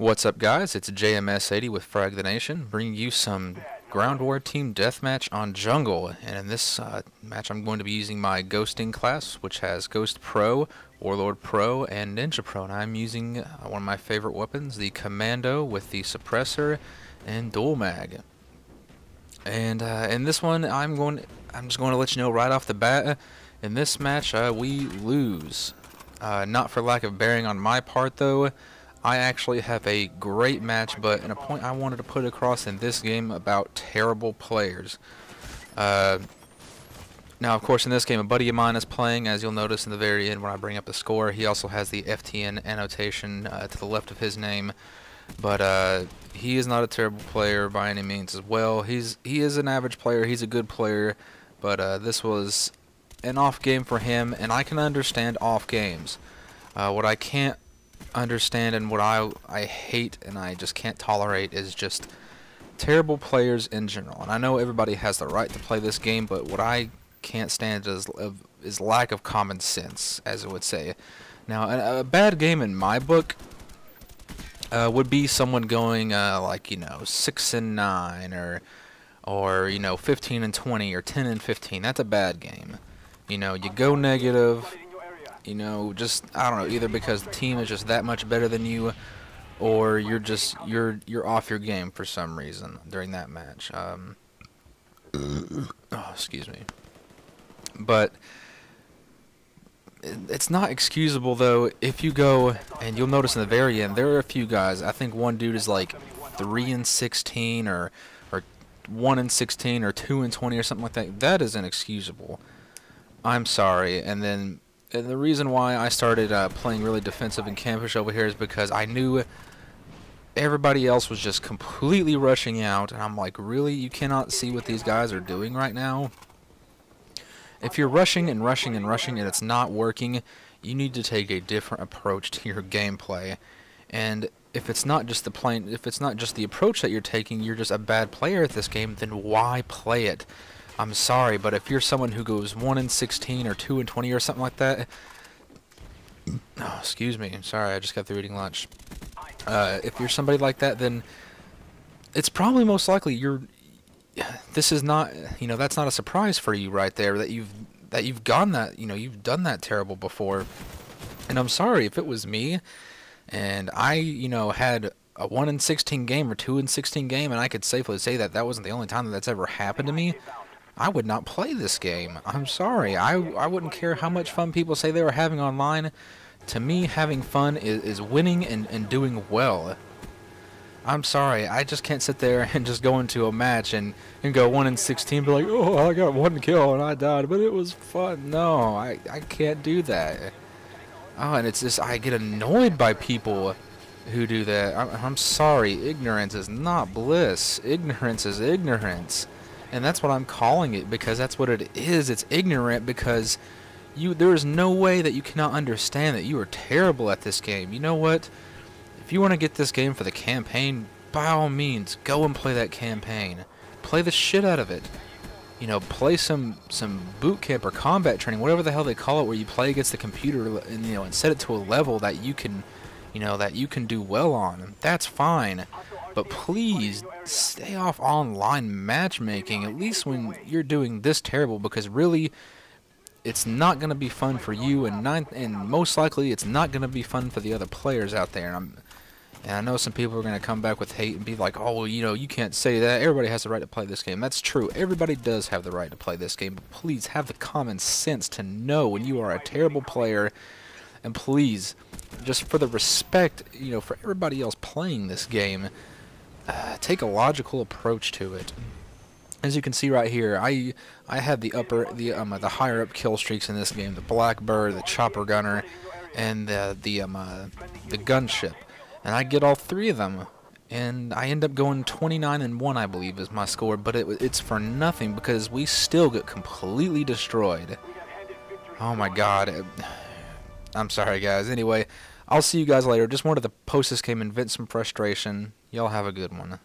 What's up, guys? It's JMS80 with Frag the Nation, bringing you some Ground War Team Deathmatch on Jungle. And in this match, I'm going to be using my Ghosting class, which has Ghost Pro, Warlord Pro, and Ninja Pro. And I'm using one of my favorite weapons, the Commando, with the Suppressor and Dual Mag. And in this one, I'm just going to let you know right off the bat, in this match, we lose. Not for lack of bearing on my part, though. I actually have a great match, but in a point I wanted to put across in this game about terrible players. Now, of course, in this game, a buddy of mine is playing, as you'll notice in the very end when I bring up the score. He also has the FTN annotation to the left of his name, but he is not a terrible player by any means as well. He is an average player. He's a good player, but this was an off game for him, and I can understand off games. What I can't understand and what I hate and I just can't tolerate is just terrible players in general. And I know everybody has the right to play this game, but what I can't stand is lack of common sense, as it would say. Now, a bad game in my book would be someone going like, you know, 6-9 or you know, 15-20 or 10-15. That's a bad game. You know, you go negative. You know, just, I don't know, either because the team is just that much better than you, or you're off your game for some reason during that match. Oh, excuse me. But it's not excusable, though, if you go, and you'll notice in the very end, there are a few guys. I think one dude is like 3-16 or 1-16 or 2-20 or something like that. That is inexcusable. I'm sorry. And the reason why I started playing really defensive and campish over here is because I knew everybody else was just completely rushing out, and I'm like, really? You cannot see what these guys are doing right now? If you're rushing and rushing and rushing and it's not working, you need to take a different approach to your gameplay. And if it's not just the approach that you're taking, you're just a bad player at this game, then why play it? I'm sorry, but if you're someone who goes 1-16 or 2-20 or something like that, oh, excuse me, I'm sorry, I just got through eating lunch. If you're somebody like that, then it's probably most likely this is not, you know, that's not a surprise for you right there that you've gone that, you know, you've done that terrible before. And I'm sorry if it was me, and I, you know, had a 1-16 game or 2-16 game, and I could safely say that wasn't the only time that's ever happened to me. I would not play this game. I'm sorry. I wouldn't care how much fun people say they were having online. To me, having fun is winning and doing well. I'm sorry. I just can't sit there and just go into a match and go 1-16 and be like, oh, I got one kill and I died, but it was fun. No, I can't do that. Oh, and it's just, I get annoyed by people who do that. I'm sorry. Ignorance is not bliss. Ignorance is ignorance. And that's what I'm calling it, because that's what it is. It's ignorant, because there is no way that you cannot understand that you are terrible at this game. You know what? If you want to get this game for the campaign, by all means, go and play that campaign. Play the shit out of it. You know, play some boot camp or combat training, whatever the hell they call it, where you play against the computer and, you know, and set it to a level that you can, you know, that you can do well on. That's fine. But please stay off online matchmaking, at least when you're doing this terrible, because really, it's not going to be fun for you, and most likely it's not going to be fun for the other players out there. And I know some people are going to come back with hate and be like, oh, well, you know, you can't say that. Everybody has the right to play this game. That's true. Everybody does have the right to play this game. But please have the common sense to know when you are a terrible player. And please, just for the respect, you know, for everybody else playing this game, take a logical approach to it. As you can see right here, I have the higher up kill streaks in this game: the Blackbird, the Chopper Gunner, and the Gunship, and I get all three of them, and I end up going 29-1, I believe, is my score. But it's for nothing, because we still get completely destroyed. Oh my God! I'm sorry, guys. Anyway, I'll see you guys later. Just wanted to post this game and vent some frustration. Y'all have a good one.